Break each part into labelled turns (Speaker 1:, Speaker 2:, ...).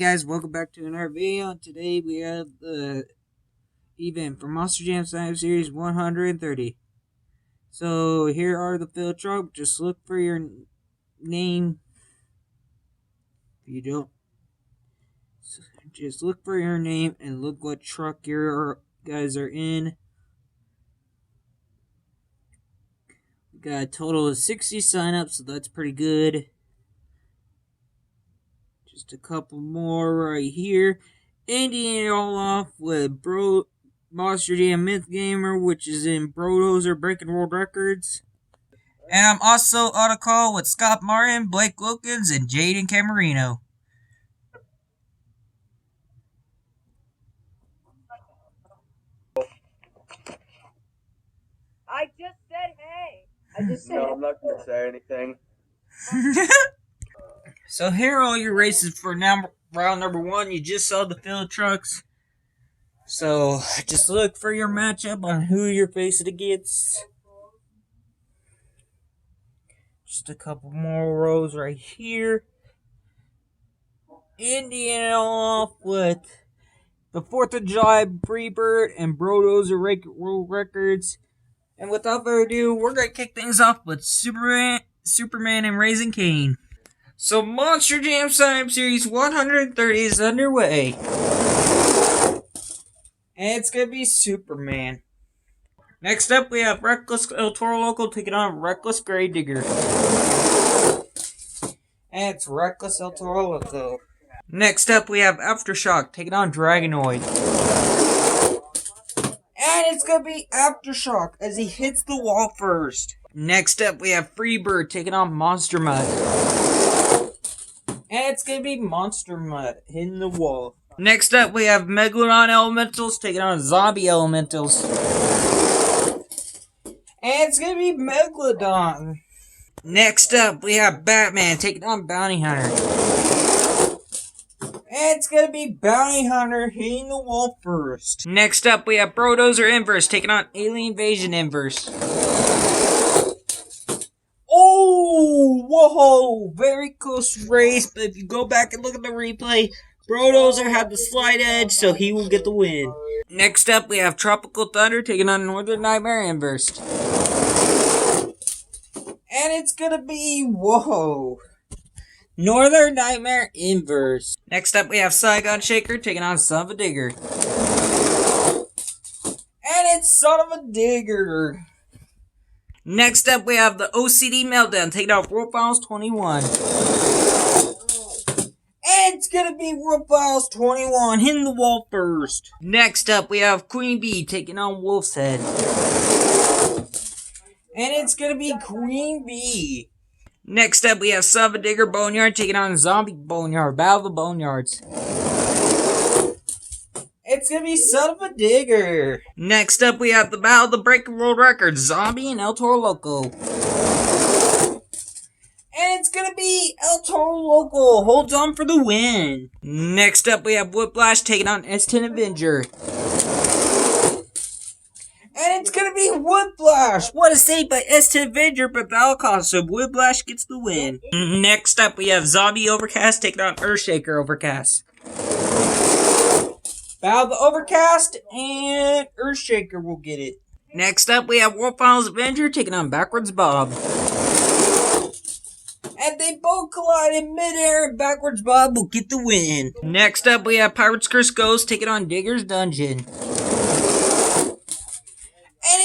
Speaker 1: guys, welcome back to another video. Today we have the event for Monster Jam Sign Up Series 130. So here are the field truck. Just look for your name. If you don't, just look for your name and look what truck your guys are in. We got a total of 60 signups, so that's pretty good. Just a couple more right here. Ending it all off with Monster Jam Myth Gamer, which is in Brodozer breaking world records. And I'm also on a call with Scott Martin, Blake Wilkins, and Jaden Camarino.
Speaker 2: I just said hey.
Speaker 3: No, I'm not going to say anything.
Speaker 1: So here are all your races for round number 1. You just saw the field trucks. So just look for your matchup on who you're facing against. Just a couple more rows right here. Ending it off with the 4th of July Freebird and Brodozer World Records. And without further ado, we're going to kick things off with Superman and Raising Cain. So Monster Jam Sign Up Series 130 is underway. And it's going to be Superman. Next up, we have Reckless El Toro Loco taking on Reckless Gravedigger. And it's Reckless El Toro Loco. Next up, we have Aftershock taking on Dragonoid. And it's going to be Aftershock as he hits the wall first. Next up, we have Freebird taking on Monster Mud. And it's going to be Monster Mud hitting the wall. Next up, we have Megalodon Elementals taking on Zombie Elementals. And it's going to be Megalodon. Next up, we have Batman taking on Bounty Hunter. And it's going to be Bounty Hunter hitting the wall first. Next up, we have Brodozer Inverse taking on Alien Invasion Inverse. Oh, whoa, very close race, but if you go back and look at the replay, Brodozer had the slight edge, so he will get the win. Next up, we have Tropical Thunder taking on Northern Nightmare Inverse. And it's gonna be, whoa, Northern Nightmare Inverse. Next up, we have Saigon Shaker taking on Son of a Digger. And it's Son of a Digger. Next up, we have the OCD Meltdown taking on World Finals 21. And it's gonna be World Finals 21 hitting the wall first. Next up, we have Queen Bee taking on Wolf's Head. And it's gonna be Queen Bee. Next up, we have Son of a Digger Boneyard taking on Zombie Boneyard. Battle of the Boneyards. It's gonna be Son of a Digger. Next up, we have the Battle of the Breaking World Records, Zombie and El Toro Loco. And it's gonna be El Toro Loco holds on for the win. Next up, we have Whiplash taking on S10 Avenger. And it's gonna be Whiplash. What a save by S10 Avenger, but the cost, so Whiplash gets the win. Next up, we have Zombie Overcast taking on Earthshaker Overcast. Battle of the Overcast and Earthshaker will get it. Next up, we have World Finals Avenger taking on Backwards Bob. And they both collide in midair, and Backwards Bob will get the win. Next up, we have Pirate's Curse Ghost taking on Digger's Dungeon. And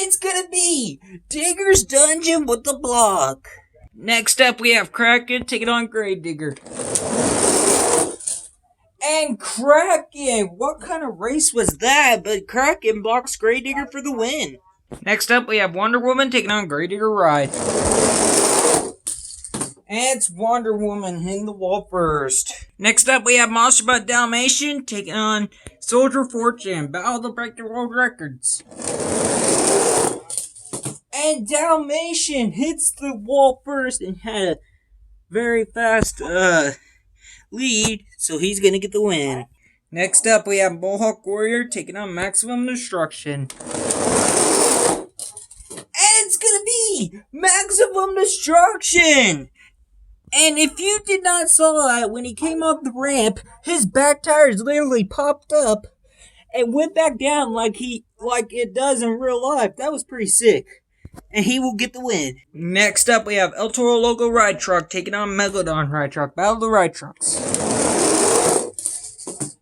Speaker 1: it's gonna be Digger's Dungeon with the block. Next up, we have Kraken taking on Gravedigger. And Kraken, what kind of race was that? But Kraken blocks Gravedigger for the win. Next up, we have Wonder Woman taking on Gravedigger Ride. And it's Wonder Woman hitting the wall first. Next up, we have Monster Butt Dalmatian taking on Soldier Fortune. Battle of the Breaking World Records. And Dalmatian hits the wall first and had a very fast lead, so he's gonna get the win. Next up, we have Mohawk Warrior taking on Maximum Destruction. And it's gonna be Maximum Destruction! And if you did not saw that, when he came up the ramp, his back tires literally popped up and went back down like it does in real life. That was pretty sick. And he will get the win. Next up, we have El Toro Loco Ride Truck taking on Megalodon Ride Truck. Battle of the Ride Trucks.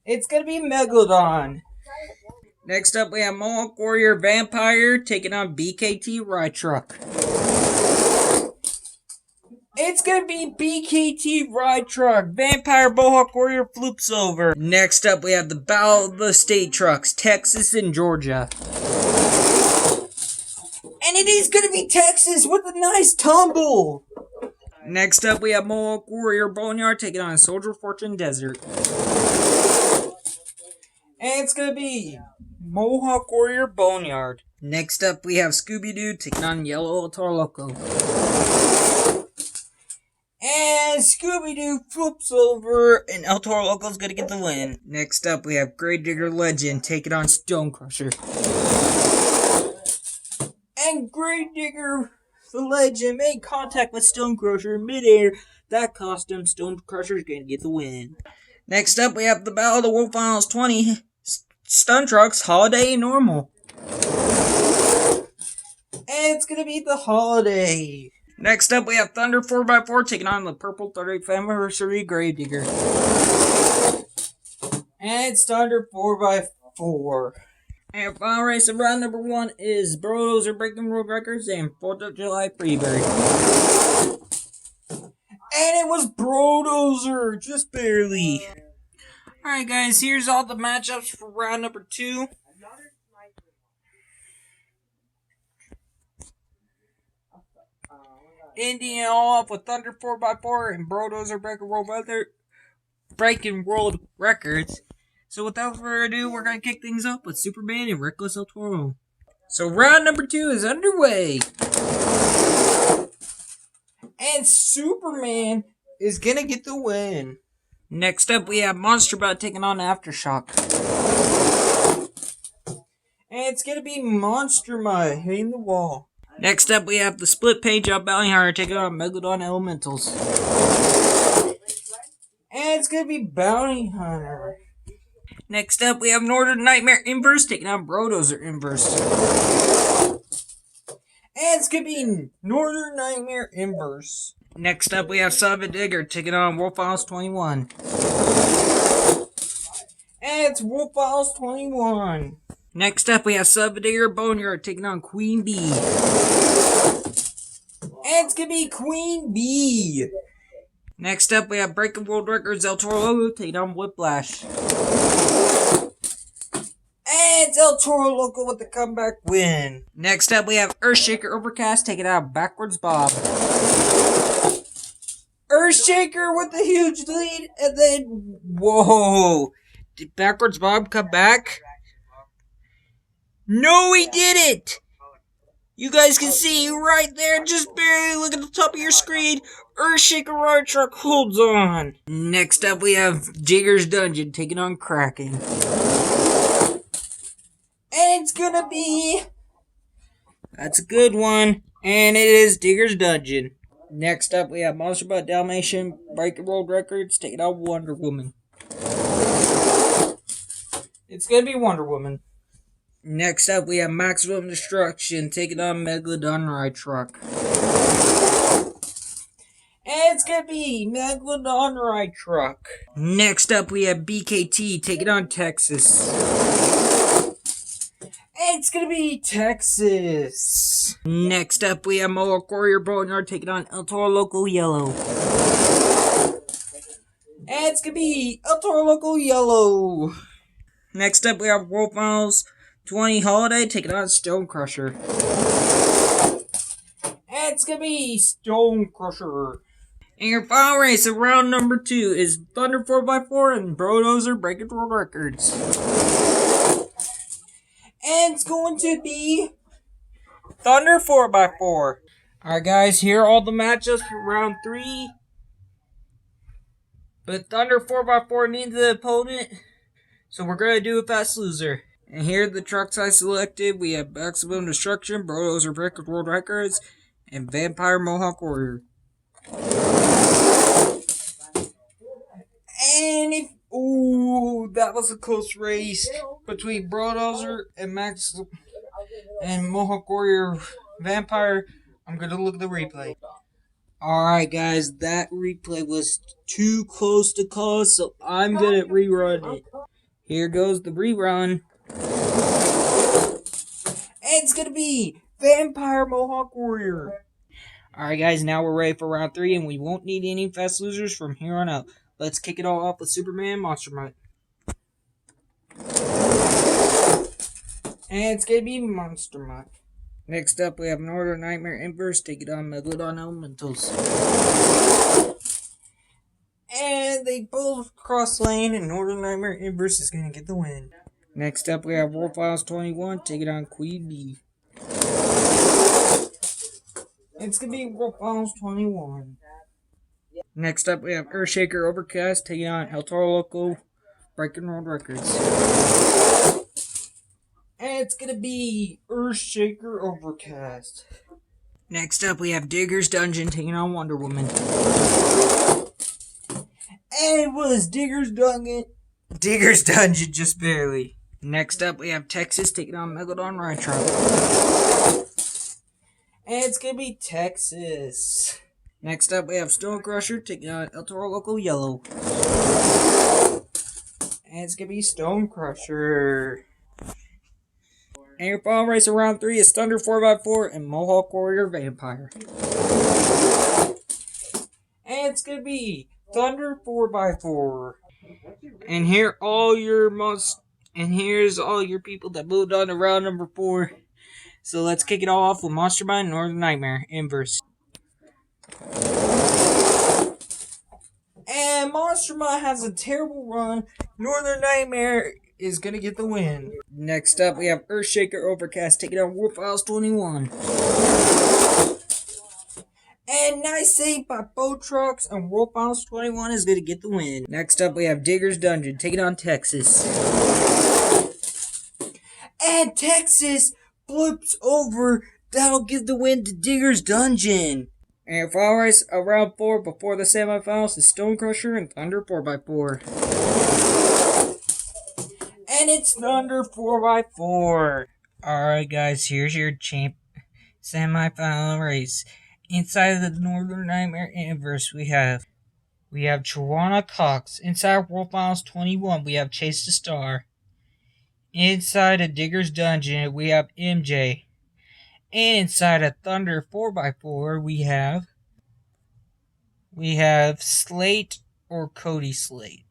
Speaker 1: It's gonna be Megalodon. Next up, we have Mohawk Warrior Vampire taking on BKT Ride Truck. It's gonna be BKT Ride Truck. Vampire Mohawk Warrior flips over. Next up, we have the Battle of the State Trucks, Texas and Georgia. And it is gonna be Texas with a nice tumble. Next up, we have Mohawk Warrior Boneyard taking on Soldier Fortune Desert. And it's gonna be Mohawk Warrior Boneyard. Next up, we have Scooby-Doo taking on Yellow El Toro Loco. And Scooby-Doo flips over, and El Toro Loco's gonna get the win. Next up, we have Grave Digger Legend taking on Stone Crusher. And Grave Digger, the Legend, made contact with Stone Crusher in midair. That cost him. Stone Crusher's gonna get the win. Next up, we have the Battle of the Wolf Finals 20 Stun Trucks Holiday Normal. And it's gonna be the Holiday. Next up, we have Thunder 4x4 taking on the Purple 30th Anniversary Grave Digger. And it's Thunder 4x4. And final race of round number 1 is Bulldozer Breaking World Records and 4th of July Freebird. And it was Bulldozer, just barely. Alright guys, here's all the matchups for round number 2. Ending it all off with Thunder 4x4 and Bulldozer Breaking World Records. So without further ado, we're going to kick things off with Superman and Reckless El Toro. So round number 2 is underway. And Superman is going to get the win. Next up, we have Monster Bot taking on Aftershock. And it's going to be Monster Mutt hitting the wall. Next up, we have the Split Page Up Bounty Hunter taking on Megalodon Elementals. And it's going to be Bounty Hunter. Next up, we have Northern Nightmare Inverse taking on Bulldozer Inverse. And it's going to be Northern Nightmare Inverse. Next up, we have Son of a Digger taking on Wolf Files 21. And it's Wolf Files 21. Next up, we have Son of a Digger Boneyard taking on Queen Bee. And it's going to be Queen Bee. Next up, we have Breaking World Records El Toro Loco taking on Whiplash. And it's El Toro Loco with the comeback win. Next up, we have Earthshaker Overcast taking out Backwards Bob. Earthshaker with the huge lead, and then, whoa. Did Backwards Bob come back? No, he didn't! You guys can see right there, just barely look at the top of your screen. Earthshaker Ride Truck holds on. Next up, we have Digger's Dungeon taking on Kraken. And it's gonna be... That's a good one. And it is Digger's Dungeon. Next up, we have Monster Butt Dalmatian Breaking World Records taking on Wonder Woman. It's gonna be Wonder Woman. Next up, we have Maximum Destruction taking on Megalodon Ride Truck. And it's gonna be Megalodon Ride Truck. Next up, we have BKT taking on Texas. And it's gonna be Texas. Next up, we have Mohawk Warrior Boneyard taking on El Toro Loco Yellow. And it's gonna be El Toro Loco Yellow. Next up, we have Wolf Miles 20 Holiday taking on Stone Crusher. And it's gonna be Stone Crusher. And your final race of round number 2 is Thunder 4x4 and Bulldozer Breaking World Records. And it's going to be Thunder 4x4. Alright guys, here are all the matchups for round 3. But Thunder 4x4 needs the opponent, so we're going to do a fast loser. And here are the trucks I selected. We have Maximum Destruction, Bulldozer Breaking World Records, and Vampire Mohawk Warrior. And if ooh, that was a close race between Brodozer and Max and Mohawk Warrior Vampire. I'm gonna look at the replay. Alright guys, that replay was too close to call, so I'm gonna rerun it. Here goes the rerun. And it's gonna be Vampire Mohawk Warrior. Alright guys, now we're ready for round 3 and we won't need any fast losers from here on out. Let's kick it all off with Superman Monster Mutt. And it's gonna be Monster Mutt. Next up, we have Northern Nightmare Inverse take it on Megalodon Elementals. And they both cross lane, and Northern Nightmare Inverse is gonna get the win. Next up, we have Wolf Files 21 take it on Queen Bee. It's gonna be Wolf Files 21. Next up, we have Earthshaker Overcast taking on El Toro Loco Breaking World Records. And it's gonna be Earthshaker Overcast. Next up, we have Digger's Dungeon taking on Wonder Woman. And it was Digger's Dungeon, just barely. Next up, we have Texas taking on Megalodon Retro. And it's gonna be Texas. Next up, we have Stone Crusher taking on El Toro Loco Yellow. And it's gonna be Stone Crusher. And your final race of round 3 is Thunder 4x4 and Mohawk Warrior Vampire. And it's gonna be Thunder 4x4. And here's all your people that moved on to round number 4. So let's kick it all off with Monster Mutt and Northern Nightmare Inverse. And Monster Mutt has a terrible run. Northern Nightmare is gonna get the win. Next up, we have Earthshaker Overcast taking on Wolf Files 21. And nice save by Boat Trucks, and Wolf Files 21 is gonna get the win. Next up, we have Digger's Dungeon taking on Texas. And Texas flips over. That'll give the win to Digger's Dungeon. And your final race of round 4 before the semifinals is Stone Crusher and Thunder 4x4. And it's Thunder 4x4. Alright guys, here's your semi-final race. Inside of the Northern Nightmare Inverse, we have Chihuahua Cox. Inside Wolf Files 21, we have Chase the Star. Inside of Digger's Dungeon, we have MJ. And inside of Thunder 4x4, we have Slate or Cody Slate.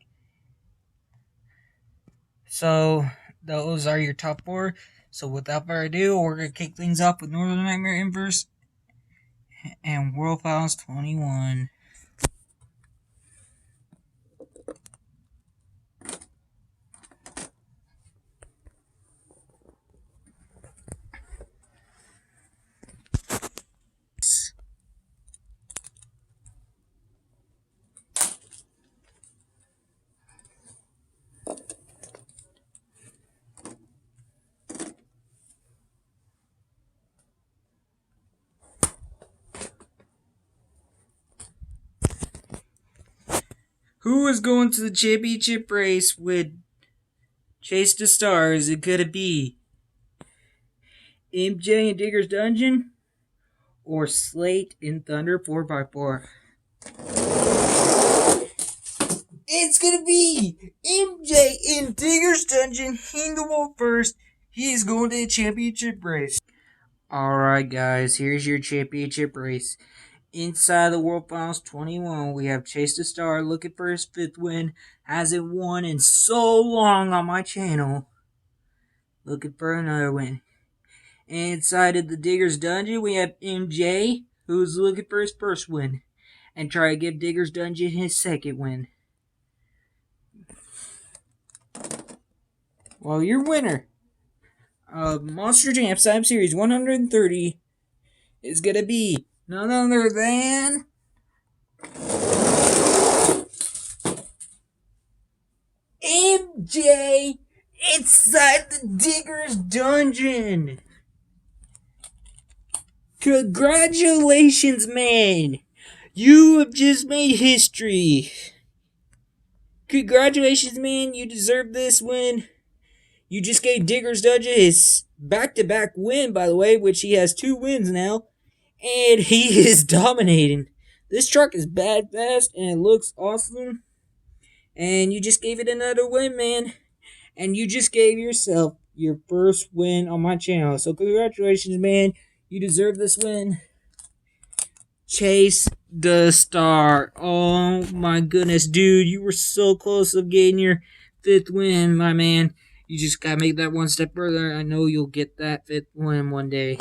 Speaker 1: So, those are your top 4. So, without further ado, we're going to kick things off with Northern Nightmare Inverse and Wolf Files 21. Who is going to the championship race with Chase the Star? Is it going to be MJ in Digger's Dungeon or Slate in Thunder 4x4? It's going to be MJ in Digger's Dungeon. He the wall first. He is going to the championship race. Alright guys, here's your championship race. Inside the Wolf Files 21, we have Chase the Star looking for his 5th win. Hasn't won in so long on my channel. Looking for another win. Inside of the Digger's Dungeon, we have MJ, who's looking for his 1st win. And try to give Digger's Dungeon his 2nd win. Well, your winner of Monster Jam Time Series 130 is going to be none other than MJ inside the Digger's Dungeon. Congratulations, man. You have just made history. Congratulations, man. You deserve this win. You just gave Digger's Dudgeon his back-to-back win, by the way, which he has 2 wins now. And he is dominating. This truck is bad fast, and it looks awesome. And you just gave it another win, man. And you just gave yourself your first win on my channel. So congratulations, man. You deserve this win. Chase the Star. Oh my goodness, dude. You were so close of getting your 5th win, my man. You just gotta make that one step further. I know you'll get that 5th win one day.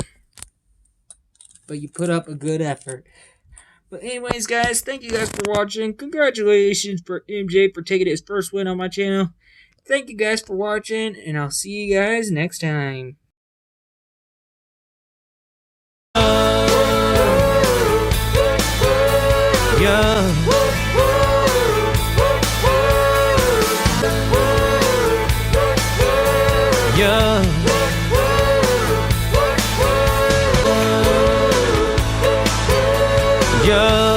Speaker 1: But you put up a good effort. But anyways, guys, thank you guys for watching. Congratulations for MJ for taking his first win on my channel. Thank you guys for watching, and I'll see you guys next time.
Speaker 4: Yeah. Yeah. Yeah.